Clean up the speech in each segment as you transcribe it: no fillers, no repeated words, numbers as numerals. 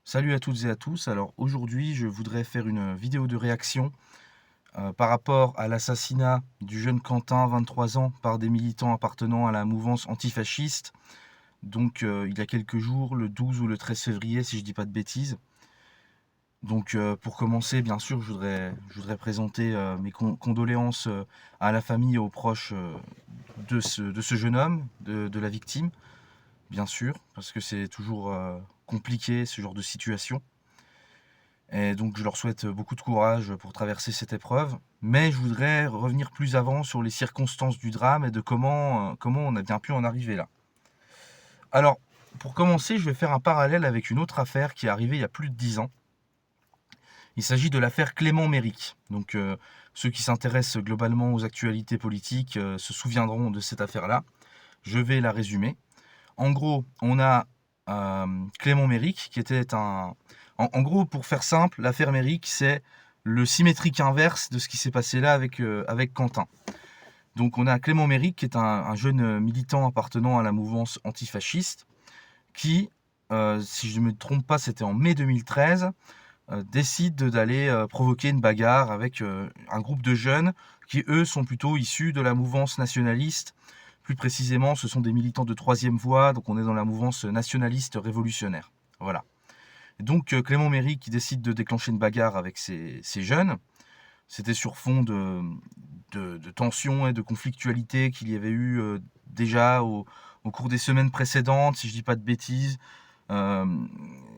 Salut à toutes et à tous. Alors aujourd'hui, je voudrais faire une vidéo de réaction par rapport à l'assassinat du jeune Quentin, 23 ans, par des militants appartenant à la mouvance antifasciste. Donc il y a quelques jours, le 12 ou le 13 février, si je dis pas de bêtises. Donc pour commencer, bien sûr, je voudrais présenter mes condoléances à la famille et aux proches de ce jeune homme, de la victime, bien sûr, parce que c'est toujours compliqué ce genre de situation. Et donc je leur souhaite beaucoup de courage pour traverser cette épreuve. Mais je voudrais revenir plus avant sur les circonstances du drame et de comment on a bien pu en arriver là. Alors, pour commencer, je vais faire un parallèle avec une autre affaire qui est arrivée il y a plus de 10 ans. Il s'agit de l'affaire Clément Méric. Donc ceux qui s'intéressent globalement aux actualités politiques se souviendront de cette affaire-là. Je vais la résumer. En gros, on a Clément Méric, qui était un... En gros, pour faire simple, l'affaire Méric, c'est le symétrique inverse de ce qui s'est passé là avec Quentin. Donc on a Clément Méric, qui est un jeune militant appartenant à la mouvance antifasciste, qui, si je ne me trompe pas, c'était en mai 2013, décide d'aller provoquer une bagarre avec un groupe de jeunes qui, eux, sont plutôt issus de la mouvance nationaliste. Plus précisément, ce sont des militants de troisième voie, donc on est dans la mouvance nationaliste révolutionnaire. Voilà. Et donc Clément Méric qui décide de déclencher une bagarre avec ces jeunes. C'était sur fond de tensions et de conflictualité qu'il y avait eu déjà au cours des semaines précédentes, si je ne dis pas de bêtises. Euh,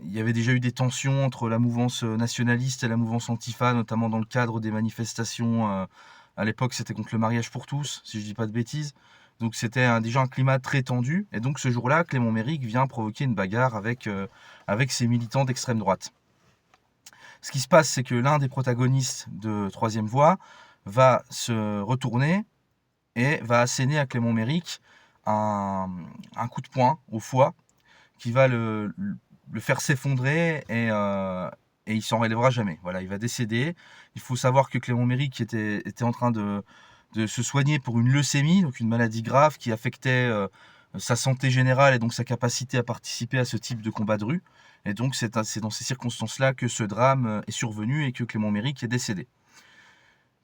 il y avait déjà eu des tensions entre la mouvance nationaliste et la mouvance antifa, notamment dans le cadre des manifestations. À l'époque, c'était contre le mariage pour tous, si je ne dis pas de bêtises. Donc c'était déjà un climat très tendu. Et donc ce jour-là, Clément Méric vient provoquer une bagarre avec ses militants d'extrême droite. Ce qui se passe, c'est que l'un des protagonistes de Troisième Voie va se retourner et va asséner à Clément Méric un coup de poing au foie qui va le faire s'effondrer et il s'en relèvera jamais. Voilà, il va décéder. Il faut savoir que Clément Méric était en train de se soigner pour une leucémie, donc une maladie grave qui affectait sa santé générale et donc sa capacité à participer à ce type de combat de rue. Et donc c'est dans ces circonstances-là que ce drame est survenu et que Clément Méric est décédé.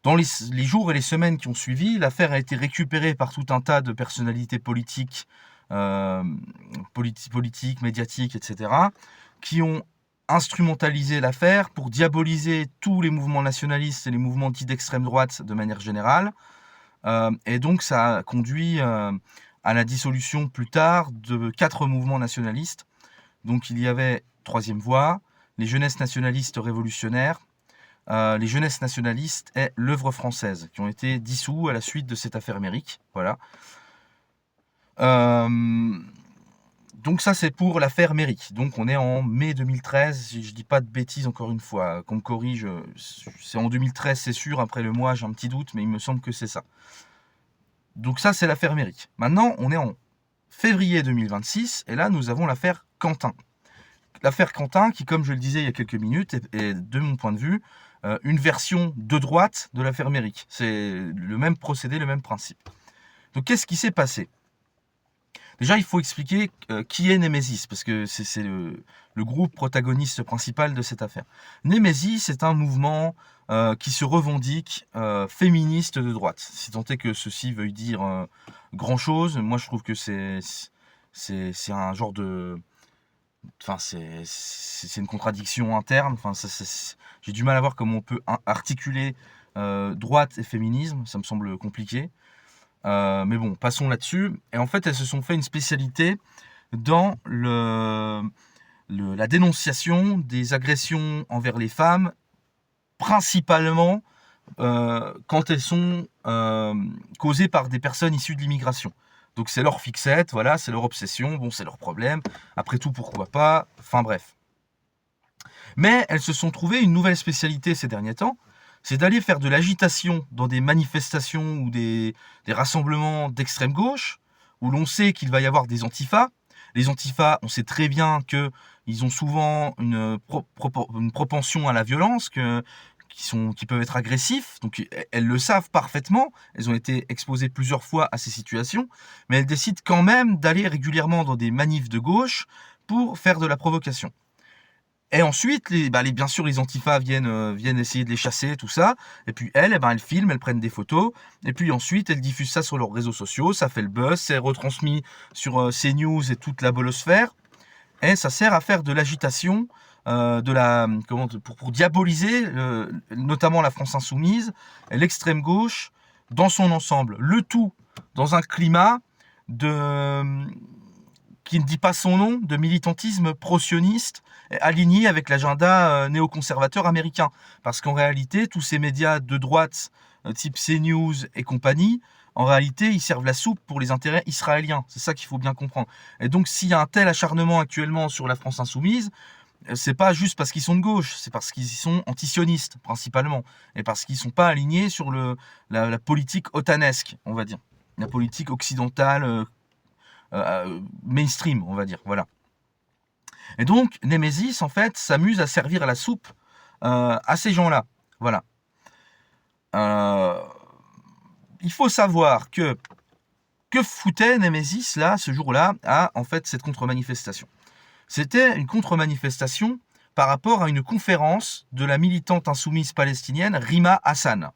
Dans les jours et les semaines qui ont suivi, l'affaire a été récupérée par tout un tas de personnalités politiques, euh, politiques, médiatiques, etc., qui ont instrumentalisé l'affaire pour diaboliser tous les mouvements nationalistes et les mouvements dits d'extrême droite de manière générale. Et donc ça a conduit à la dissolution plus tard de 4 mouvements nationalistes. Donc il y avait Troisième Voie, les Jeunesses nationalistes révolutionnaires, les Jeunesses nationalistes et l'œuvre française, qui ont été dissous à la suite de cette affaire Méric. Voilà. Euh, donc ça c'est pour l'affaire Méric. Donc on est en mai 2013, si je dis pas de bêtises encore une fois, qu'on me corrige, c'est en 2013 c'est sûr, après le mois j'ai un petit doute, mais il me semble que c'est ça. Donc ça c'est l'affaire Méric. Maintenant on est en février 2026, et là nous avons l'affaire Quentin. L'affaire Quentin, qui, comme je le disais il y a quelques minutes, est de mon point de vue, une version de droite de l'affaire Méric. C'est le même procédé, le même principe. Donc qu'est-ce qui s'est passé? Déjà, il faut expliquer qui est Némésis, parce que c'est le groupe protagoniste principal de cette affaire. Némésis, c'est un mouvement qui se revendique féministe de droite. Si tant est que ceci veuille dire grand-chose, moi je trouve que c'est un genre de... Enfin, c'est une contradiction interne. Enfin, j'ai du mal à voir comment on peut articuler droite et féminisme. Ça me semble compliqué. Mais bon, passons là-dessus. Et en fait, elles se sont fait une spécialité dans la dénonciation des agressions envers les femmes, principalement quand elles sont causées par des personnes issues de l'immigration. Donc c'est leur fixette, voilà, c'est leur obsession, bon, c'est leur problème. Après tout, pourquoi pas? Enfin bref. Mais elles se sont trouvées une nouvelle spécialité ces derniers temps, c'est d'aller faire de l'agitation dans des manifestations ou des rassemblements d'extrême gauche, où l'on sait qu'il va y avoir des antifas. Les antifas, on sait très bien qu'ils ont souvent une propension à la violence, qui peuvent être agressifs, donc elles le savent parfaitement, elles ont été exposées plusieurs fois à ces situations, mais elles décident quand même d'aller régulièrement dans des manifs de gauche pour faire de la provocation. Et ensuite, bien sûr, les antifas viennent essayer de les chasser, tout ça. Et puis elles filment, elles prennent des photos. Et puis ensuite, elles diffusent ça sur leurs réseaux sociaux. Ça fait le buzz, c'est retransmis sur CNews et toute la bolosphère. Et ça sert à faire de l'agitation, pour diaboliser notamment la France insoumise et l'extrême gauche dans son ensemble. Le tout dans un climat qui ne dit pas son nom, de militantisme pro-sioniste aligné avec l'agenda néoconservateur américain. Parce qu'en réalité, tous ces médias de droite, type CNews et compagnie, en réalité, ils servent la soupe pour les intérêts israéliens. C'est ça qu'il faut bien comprendre. Et donc, s'il y a un tel acharnement actuellement sur la France insoumise, c'est pas juste parce qu'ils sont de gauche, c'est parce qu'ils sont antisionistes, principalement. Et parce qu'ils sont pas alignés sur la politique otanesque, on va dire. La politique occidentale, mainstream, on va dire. Voilà. Et donc, Nemesis, en fait, s'amuse à servir la soupe à ces gens-là. Voilà. Il faut savoir que foutait Nemesis, là, ce jour-là, à, en fait, cette contre-manifestation. C'était une contre-manifestation par rapport à une conférence de la militante insoumise palestinienne Rima Hassan,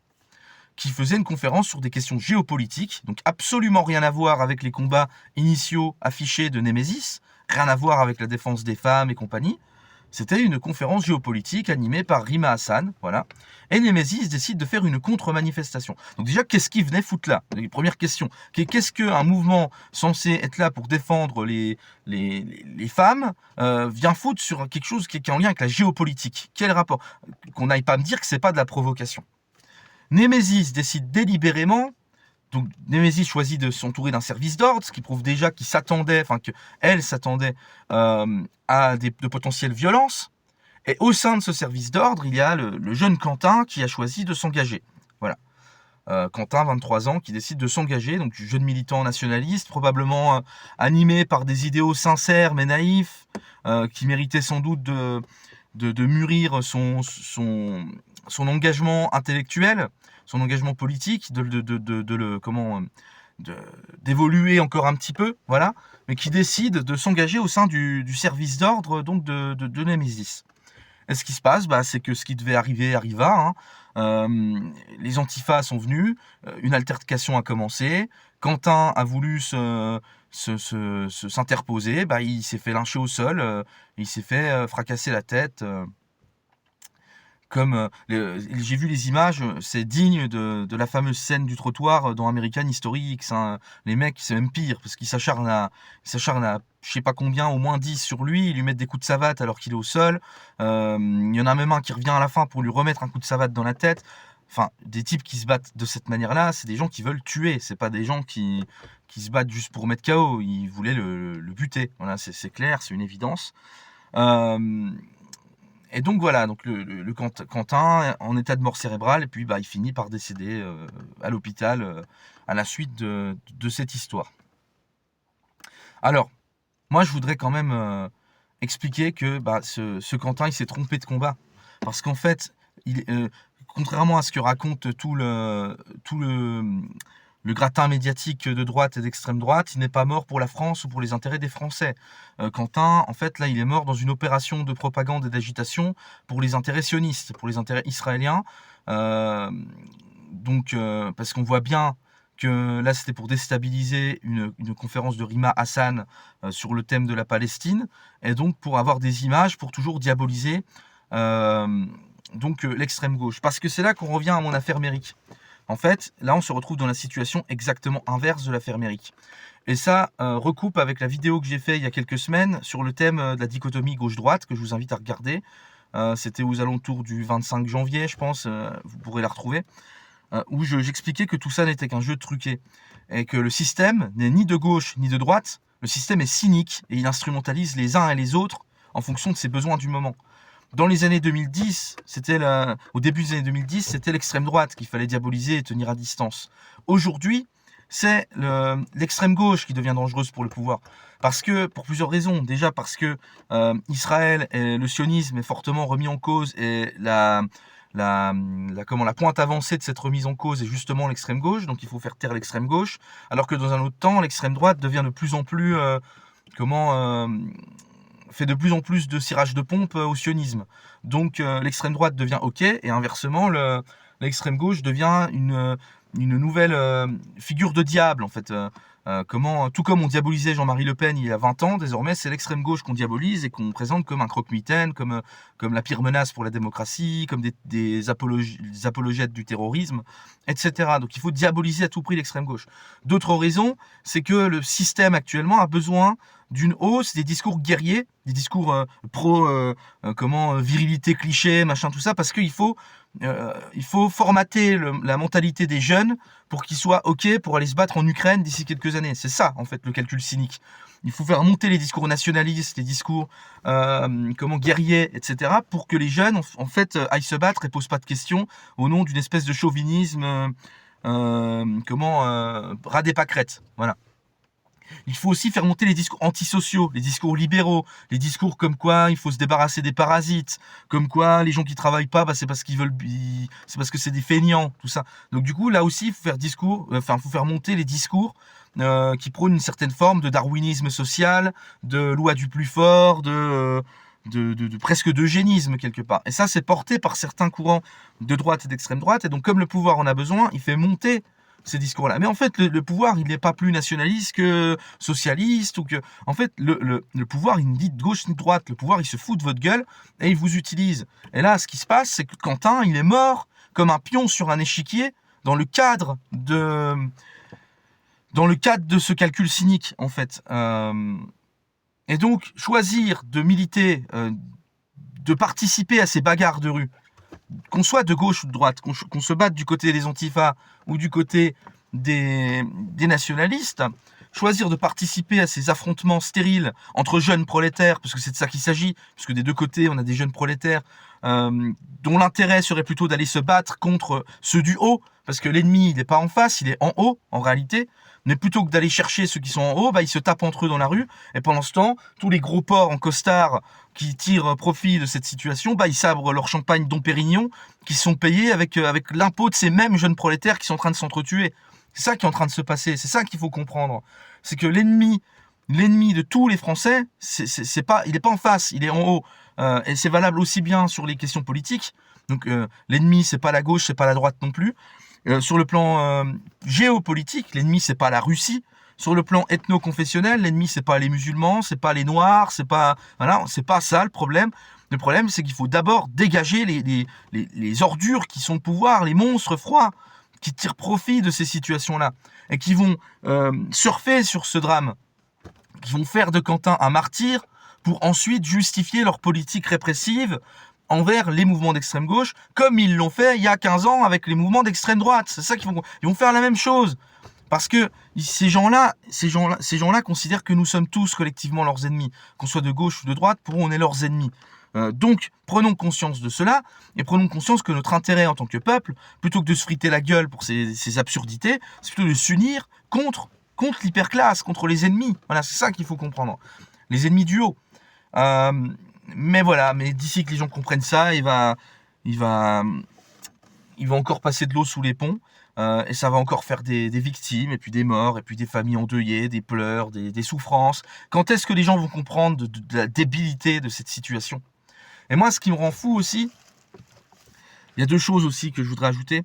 qui faisait une conférence sur des questions géopolitiques, donc absolument rien à voir avec les combats initiaux affichés de Nemesis, rien à voir avec la défense des femmes et compagnie. C'était une conférence géopolitique animée par Rima Hassan, voilà. Et Nemesis décide de faire une contre-manifestation. Donc déjà, qu'est-ce qu'il venait foutre là? Première question. Qu'est-ce qu'un mouvement censé être là pour défendre les femmes vient foutre sur quelque chose qui est en lien avec la géopolitique? Quel rapport? Qu'on n'aille pas me dire que c'est pas de la provocation. Nemesis décide délibérément. Donc Nemesis choisit de s'entourer d'un service d'ordre, ce qui prouve déjà qu'il s'attendait, qu'elle s'attendait à de potentielles violences. Et au sein de ce service d'ordre, il y a le jeune Quentin qui a choisi de s'engager. Voilà. Quentin, 23 ans, qui décide de s'engager, donc jeune militant nationaliste, probablement animé par des idéaux sincères mais naïfs, qui méritait sans doute de mûrir son engagement intellectuel, son engagement politique, d'évoluer encore un petit peu, voilà, mais qui décide de s'engager au sein du service d'ordre donc de Nemesis. Et ce qui se passe, c'est que ce qui devait arriver arriva. Les antifas sont venus, une altercation a commencé. Quentin a voulu s'interposer, il s'est fait lyncher au sol, il s'est fait fracasser la tête. J'ai vu les images, c'est digne de la fameuse scène du trottoir dans American History X. Les mecs, c'est même pire, parce qu'ils s'acharnent à je sais pas combien, au moins 10 sur lui, ils lui mettent des coups de savate alors qu'il est au sol. Il y en a même un qui revient à la fin pour lui remettre un coup de savate dans la tête. Enfin, des types qui se battent de cette manière-là, c'est des gens qui veulent tuer, c'est pas des gens qui se battent juste pour mettre KO, ils voulaient le buter. Voilà, c'est clair, c'est une évidence. Et donc voilà, donc le Quentin en état de mort cérébrale, et puis il finit par décéder à l'hôpital à la suite de cette histoire. Alors, moi je voudrais quand même expliquer que ce Quentin il s'est trompé de combat. Parce qu'en fait, contrairement à ce que raconte tout le gratin médiatique de droite et d'extrême droite, il n'est pas mort pour la France ou pour les intérêts des Français. Quentin, en fait, là, il est mort dans une opération de propagande et d'agitation pour les intérêts sionistes, pour les intérêts israéliens. Parce qu'on voit bien que là, c'était pour déstabiliser une conférence de Rima Hassan sur le thème de la Palestine, et donc pour avoir des images, pour toujours diaboliser l'extrême gauche. Parce que c'est là qu'on revient à mon affaire Méric. En fait, là, on se retrouve dans la situation exactement inverse de l'affaire Méric. Et ça recoupe avec la vidéo que j'ai faite il y a quelques semaines sur le thème de la dichotomie gauche-droite, que je vous invite à regarder. C'était aux alentours du 25 janvier, je pense, vous pourrez la retrouver, où j'expliquais que tout ça n'était qu'un jeu truqué, et que le système n'est ni de gauche ni de droite, le système est cynique, et il instrumentalise les uns et les autres en fonction de ses besoins du moment. Dans les années 2010, au début des années 2010, c'était l'extrême droite qu'il fallait diaboliser et tenir à distance. Aujourd'hui, c'est l'extrême gauche qui devient dangereuse pour le pouvoir. Pour plusieurs raisons. Déjà parce que Israël et le sionisme est fortement remis en cause, et la pointe avancée de cette remise en cause est justement l'extrême gauche, donc il faut faire taire l'extrême gauche, alors que dans un autre temps, l'extrême droite devient de plus en plus fait de plus en plus de cirage de pompe au sionisme. Donc l'extrême droite devient OK, et inversement, l'extrême gauche devient une nouvelle figure de diable, en fait. Tout comme on diabolisait Jean-Marie Le Pen il y a 20 ans, désormais c'est l'extrême gauche qu'on diabolise et qu'on présente comme un croque-mitaine, comme la pire menace pour la démocratie, comme des apologètes du terrorisme, etc. Donc il faut diaboliser à tout prix l'extrême gauche. D'autres raisons, c'est que le système actuellement a besoin d'une hausse des discours guerriers, des discours virilité, cliché, machin, tout ça, parce qu'il faut formater la mentalité des jeunes pour qu'ils soient OK pour aller se battre en Ukraine d'ici quelques années. C'est ça, en fait, le calcul cynique. Il faut faire monter les discours nationalistes, les discours guerriers, etc., pour que les jeunes, en fait, aillent se battre et posent pas de questions au nom d'une espèce de chauvinisme ras des pâquerettes. Voilà. Il faut aussi faire monter les discours antisociaux, les discours libéraux, les discours comme quoi il faut se débarrasser des parasites, comme quoi les gens qui travaillent pas, c'est parce qu'ils veulent, c'est parce que c'est des feignants, tout ça. Donc du coup, là aussi, il faut faire monter les discours qui prônent une certaine forme de darwinisme social, de loi du plus fort, presque d'eugénisme quelque part. Et ça, c'est porté par certains courants de droite et d'extrême droite. Et donc, comme le pouvoir en a besoin, il fait monter ces discours-là. Mais en fait, le pouvoir, il n'est pas plus nationaliste que socialiste, ou que... En fait, le pouvoir, il ne dit de gauche ni de droite. Le pouvoir, il se fout de votre gueule et il vous utilise. Et là, ce qui se passe, c'est que Quentin, il est mort comme un pion sur un échiquier dans le cadre de ce calcul cynique, en fait. Et donc, choisir de militer, de participer à ces bagarres de rue, qu'on soit de gauche ou de droite, qu'on se batte du côté des antifas ou du côté des nationalistes, choisir de participer à ces affrontements stériles entre jeunes prolétaires, parce que c'est de ça qu'il s'agit, parce que des deux côtés, on a des jeunes prolétaires dont l'intérêt serait plutôt d'aller se battre contre ceux du haut, parce que l'ennemi, il n'est pas en face, il est en haut, en réalité. Mais plutôt que d'aller chercher ceux qui sont en haut, ils se tapent entre eux dans la rue. Et pendant ce temps, tous les gros porcs en costard qui tirent profit de cette situation, ils sabrent leur champagne Dom Pérignon, qui sont payés avec l'impôt de ces mêmes jeunes prolétaires qui sont en train de s'entretuer. C'est ça qui est en train de se passer. C'est ça qu'il faut comprendre. C'est que l'ennemi de tous les Français, il n'est pas en face, il est en haut. Et c'est valable aussi bien sur les questions politiques. Donc l'ennemi, c'est pas la gauche, c'est pas la droite non plus. Sur le plan géopolitique, l'ennemi, c'est pas la Russie. Sur le plan ethno-confessionnel, l'ennemi, c'est pas les musulmans, c'est pas les noirs, c'est pas ça le problème. Le problème, c'est qu'il faut d'abord dégager les ordures qui sont au pouvoir, les monstres froids qui tirent profit de ces situations-là et qui vont surfer sur ce drame, qui vont faire de Quentin un martyr pour ensuite justifier leur politique répressive envers les mouvements d'extrême gauche, comme ils l'ont fait il y a 15 ans avec les mouvements d'extrême droite. C'est ça qu'ils vont faire la même chose. Parce que ces gens-là considèrent que nous sommes tous collectivement leurs ennemis. Qu'on soit de gauche ou de droite, pour eux, on est leurs ennemis. Donc, prenons conscience de cela, et prenons conscience que notre intérêt en tant que peuple, plutôt que de se friter la gueule pour ces absurdités, c'est plutôt de s'unir contre l'hyperclasse, contre les ennemis. Voilà, c'est ça qu'il faut comprendre. Les ennemis du haut. Mais voilà, d'ici que les gens comprennent ça, il va encore passer de l'eau sous les ponts, et ça va encore faire des victimes, et puis des morts, et puis des familles endeuillées, des pleurs, des souffrances. Quand est-ce que les gens vont comprendre de la débilité de cette situation? Et moi, ce qui me rend fou aussi, il y a deux choses aussi que je voudrais ajouter.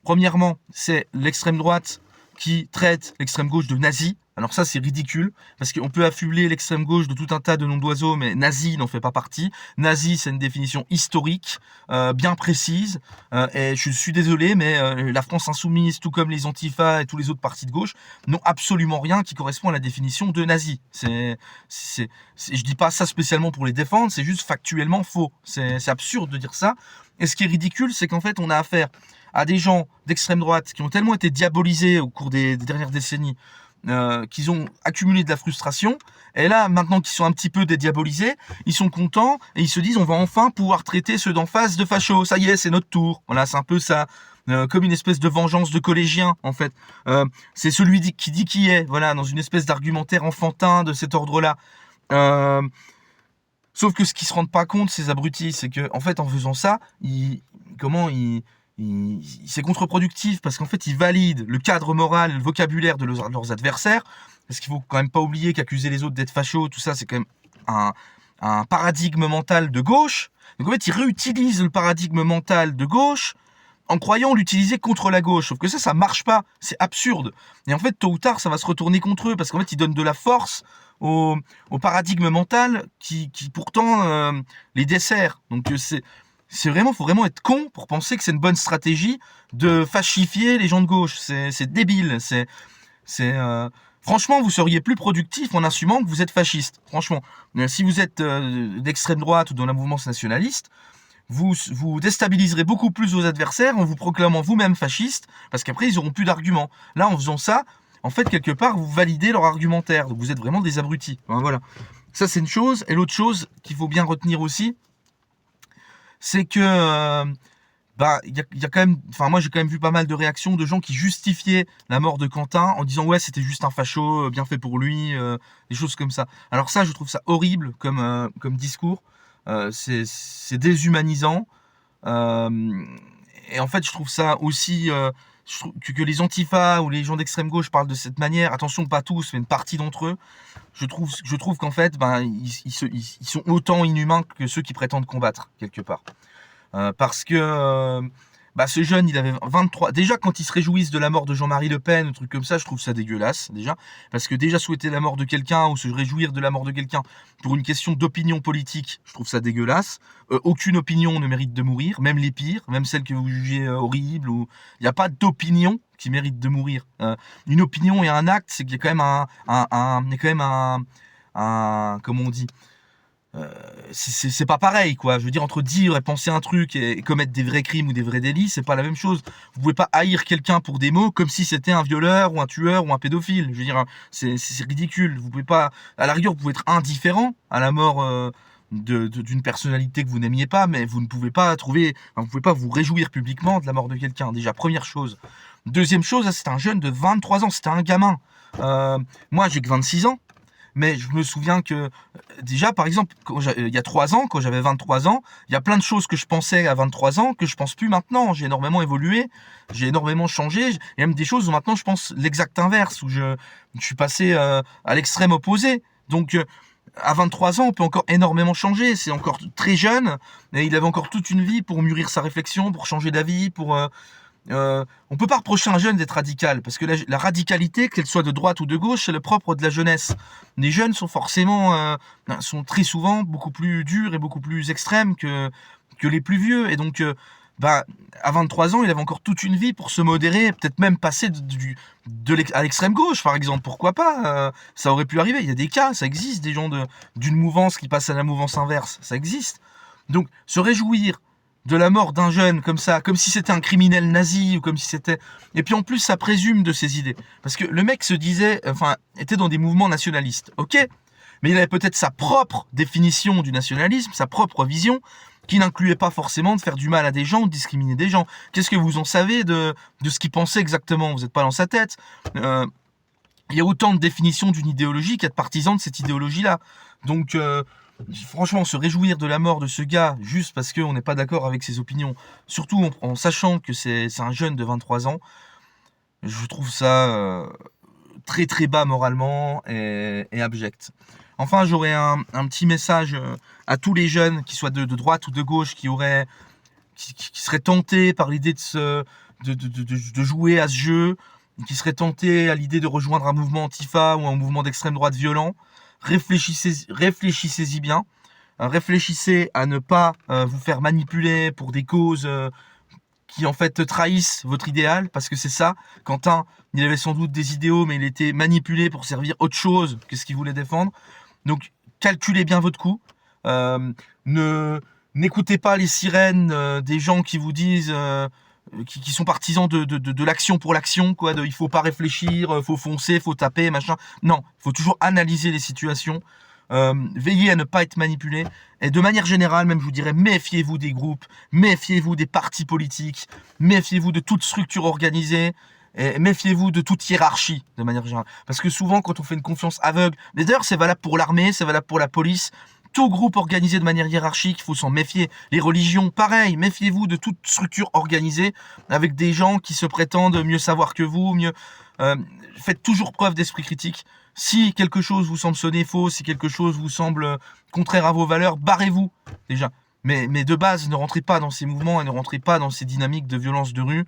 Premièrement, c'est l'extrême droite qui traite l'extrême gauche de nazi. Alors ça, c'est ridicule, parce qu'on peut affubler l'extrême gauche de tout un tas de noms d'oiseaux, mais nazi n'en fait pas partie. Nazi, c'est une définition historique, bien précise, et je suis désolé, mais la France insoumise, tout comme les antifas et tous les autres partis de gauche, n'ont absolument rien qui correspond à la définition de nazi. Je dis pas ça spécialement pour les défendre, c'est juste factuellement faux. C'est absurde de dire ça. Et ce qui est ridicule, c'est qu'en fait, on a affaire à des gens d'extrême droite qui ont tellement été diabolisés au cours des dernières décennies, qu'ils ont accumulé de la frustration, et là, maintenant qu'ils sont un petit peu dédiabolisés, ils sont contents, et ils se disent, on va enfin pouvoir traiter ceux d'en face de fachos, ça y est, c'est notre tour. Voilà, c'est un peu ça, comme une espèce de vengeance de collégien, en fait. C'est celui qui dit qui est, voilà, dans une espèce d'argumentaire enfantin de cet ordre-là. Sauf que ce qu'ils se rendent pas compte, ces abrutis, c'est que, en fait, en faisant ça, c'est contre-productif, parce qu'en fait, ils valident le cadre moral, le vocabulaire de leurs adversaires, parce qu'il faut quand même pas oublier qu'accuser les autres d'être fachos, tout ça, c'est quand même un paradigme mental de gauche. Donc en fait, ils réutilisent le paradigme mental de gauche en croyant l'utiliser contre la gauche. Sauf que ça marche pas. C'est absurde. Et en fait, tôt ou tard, ça va se retourner contre eux parce qu'en fait, ils donnent de la force au paradigme mental qui pourtant les dessert. Donc c'est vraiment, faut vraiment être con pour penser que c'est une bonne stratégie de fascifier les gens de gauche. C'est débile. Franchement, vous seriez plus productif en assumant que vous êtes fasciste. Franchement, si vous êtes d'extrême droite ou dans la mouvance nationaliste, vous déstabiliserez beaucoup plus vos adversaires en vous proclamant vous-même fasciste, parce qu'après, ils auront plus d'arguments. Là, en faisant ça, en fait, quelque part, vous validez leur argumentaire. Donc, vous êtes vraiment des abrutis. Enfin, voilà. Ça, c'est une chose. Et l'autre chose qu'il faut bien retenir aussi, c'est que il y a quand même, enfin moi j'ai quand même vu pas mal de réactions de gens qui justifiaient la mort de Quentin en disant ouais c'était juste un facho, bien fait pour lui, des choses comme ça. Alors ça je trouve ça horrible comme discours, c'est déshumanisant, et en fait je trouve ça aussi, je trouve que les antifas ou les gens d'extrême gauche parlent de cette manière, attention pas tous mais une partie d'entre eux, je trouve qu'en fait ils sont autant inhumains que ceux qui prétendent combattre quelque part. Parce que ce jeune, il avait 23. Déjà, quand ils se réjouissent de la mort de Jean-Marie Le Pen, un truc comme ça, je trouve ça dégueulasse, déjà. Parce que déjà, souhaiter la mort de quelqu'un ou se réjouir de la mort de quelqu'un pour une question d'opinion politique, je trouve ça dégueulasse. Aucune opinion ne mérite de mourir, même les pires, même celles que vous jugez horribles. Il n'y a pas d'opinion qui mérite de mourir. Une opinion et un acte, c'est qu'il y a quand même comment on dit, c'est pas pareil quoi. Je veux dire, entre dire et penser un truc et commettre des vrais crimes ou des vrais délits, c'est pas la même chose. Vous pouvez pas haïr quelqu'un pour des mots comme si c'était un violeur ou un tueur ou un pédophile. Je veux dire, c'est ridicule. Vous pouvez pas, à la rigueur, vous pouvez être indifférent à la mort d'une personnalité que vous n'aimiez pas, mais vous ne pouvez pas vous pouvez pas vous réjouir publiquement de la mort de quelqu'un. Déjà, première chose. Deuxième chose, c'est un jeune de 23 ans, c'était un gamin. Moi, j'ai que 26 ans. Mais je me souviens que, déjà, par exemple, il y a 3 ans, quand j'avais 23 ans, il y a plein de choses que je pensais à 23 ans que je pense plus maintenant. J'ai énormément évolué, j'ai énormément changé. Il y a même des choses où maintenant je pense l'exact inverse, où je suis passé à l'extrême opposé. Donc, à 23 ans, on peut encore énormément changer. C'est encore très jeune, et il avait encore toute une vie pour mûrir sa réflexion, pour changer d'avis, on peut pas reprocher à un jeune d'être radical, parce que la radicalité, qu'elle soit de droite ou de gauche, c'est le propre de la jeunesse. Les jeunes sont forcément, sont très souvent beaucoup plus durs et beaucoup plus extrêmes que les plus vieux. Et donc, à 23 ans, il avait encore toute une vie pour se modérer, peut-être même passer à l'extrême gauche, par exemple. Pourquoi pas, ça aurait pu arriver. Il y a des cas, ça existe, des gens d'une mouvance qui passent à la mouvance inverse, ça existe. Donc, se réjouir de la mort d'un jeune comme ça, comme si c'était un criminel nazi, ou comme si c'était... Et puis en plus, ça présume de ses idées. Parce que le mec était dans des mouvements nationalistes, ok, mais il avait peut-être sa propre définition du nationalisme, sa propre vision, qui n'incluait pas forcément de faire du mal à des gens ou de discriminer des gens. Qu'est-ce que vous en savez de ce qu'il pensait exactement? Vous n'êtes pas dans sa tête. Il y a autant de définitions d'une idéologie qu'il y a de partisans de cette idéologie-là. Donc... franchement, se réjouir de la mort de ce gars juste parce qu'on n'est pas d'accord avec ses opinions, surtout en sachant que c'est un jeune de 23 ans, je trouve ça très très bas moralement et abject. Enfin, j'aurais un petit message à tous les jeunes, qui soient de droite ou de gauche, qui seraient tentés par l'idée de jouer à ce jeu, qui seraient tentés à l'idée de rejoindre un mouvement antifa ou un mouvement d'extrême droite violent. Réfléchissez-y bien. Réfléchissez à ne pas vous faire manipuler pour des causes qui en fait trahissent votre idéal, parce que c'est ça. Quentin, il avait sans doute des idéaux, mais il était manipulé pour servir autre chose que ce qu'il voulait défendre. Donc calculez bien votre coup. N'écoutez pas les sirènes des gens qui vous disent... qui sont partisans de l'action pour l'action, quoi, il faut pas réfléchir, faut foncer, faut taper, machin. Non, il faut toujours analyser les situations, veiller à ne pas être manipulé, et de manière générale, même je vous dirais, méfiez-vous des groupes, méfiez-vous des partis politiques, méfiez-vous de toute structure organisée, et méfiez-vous de toute hiérarchie, de manière générale. Parce que souvent, quand on fait une confiance aveugle, mais d'ailleurs c'est valable pour l'armée, c'est valable pour la police, tout groupe organisé de manière hiérarchique, il faut s'en méfier. Les religions, pareil, méfiez-vous de toute structure organisée avec des gens qui se prétendent mieux savoir que vous, faites toujours preuve d'esprit critique. Si quelque chose vous semble sonner faux, si quelque chose vous semble contraire à vos valeurs, barrez-vous déjà. Mais de base, ne rentrez pas dans ces mouvements et ne rentrez pas dans ces dynamiques de violence de rue.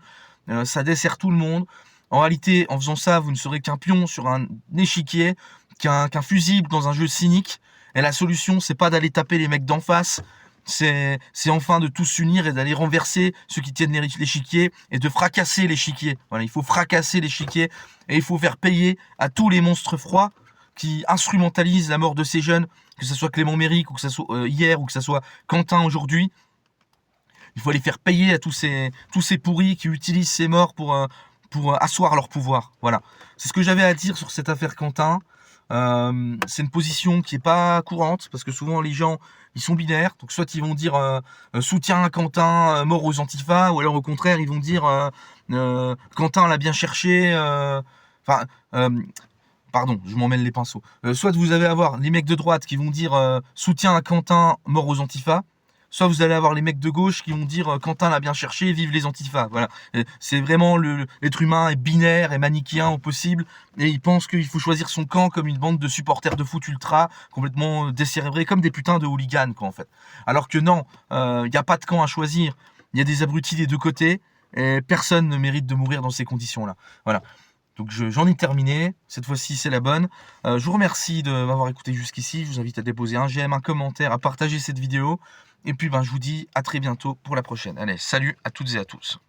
Ça dessert tout le monde. En réalité, en faisant ça, vous ne serez qu'un pion sur un échiquier, qu'un fusible dans un jeu cynique. Et la solution, c'est pas d'aller taper les mecs d'en face, c'est enfin de tous s'unir et d'aller renverser ceux qui tiennent l'échiquier et de fracasser l'échiquier. Voilà, il faut fracasser l'échiquier et il faut faire payer à tous les monstres froids qui instrumentalisent la mort de ces jeunes, que ce soit Clément Méric ou que ce soit hier ou que ce soit Quentin aujourd'hui. Il faut les faire payer à tous ces pourris qui utilisent ces morts pour asseoir leur pouvoir. Voilà. C'est ce que j'avais à dire sur cette affaire Quentin. C'est une position qui est pas courante parce que souvent les gens ils sont binaires, donc soit ils vont dire soutien à Quentin, mort aux Antifa, ou alors au contraire ils vont dire Quentin l'a bien cherché, pardon, je m'en mêle les pinceaux. Soit vous allez avoir les mecs de droite qui vont dire soutien à Quentin, mort aux Antifa. Soit vous allez avoir les mecs de gauche qui vont dire Quentin l'a bien cherché, vive les Antifa. Voilà. C'est vraiment l'être humain est binaire et manichéen au possible. Et il pense qu'il faut choisir son camp comme une bande de supporters de foot ultra, complètement décérébrés, comme des putains de hooligans, quoi, en fait. Alors que non, il n'y a pas de camp à choisir. Il y a des abrutis des deux côtés. Et personne ne mérite de mourir dans ces conditions-là. Voilà. Donc j'en ai terminé, cette fois-ci c'est la bonne. Je vous remercie de m'avoir écouté jusqu'ici, je vous invite à déposer un j'aime, un commentaire, à partager cette vidéo. Et puis je vous dis à très bientôt pour la prochaine. Allez, salut à toutes et à tous.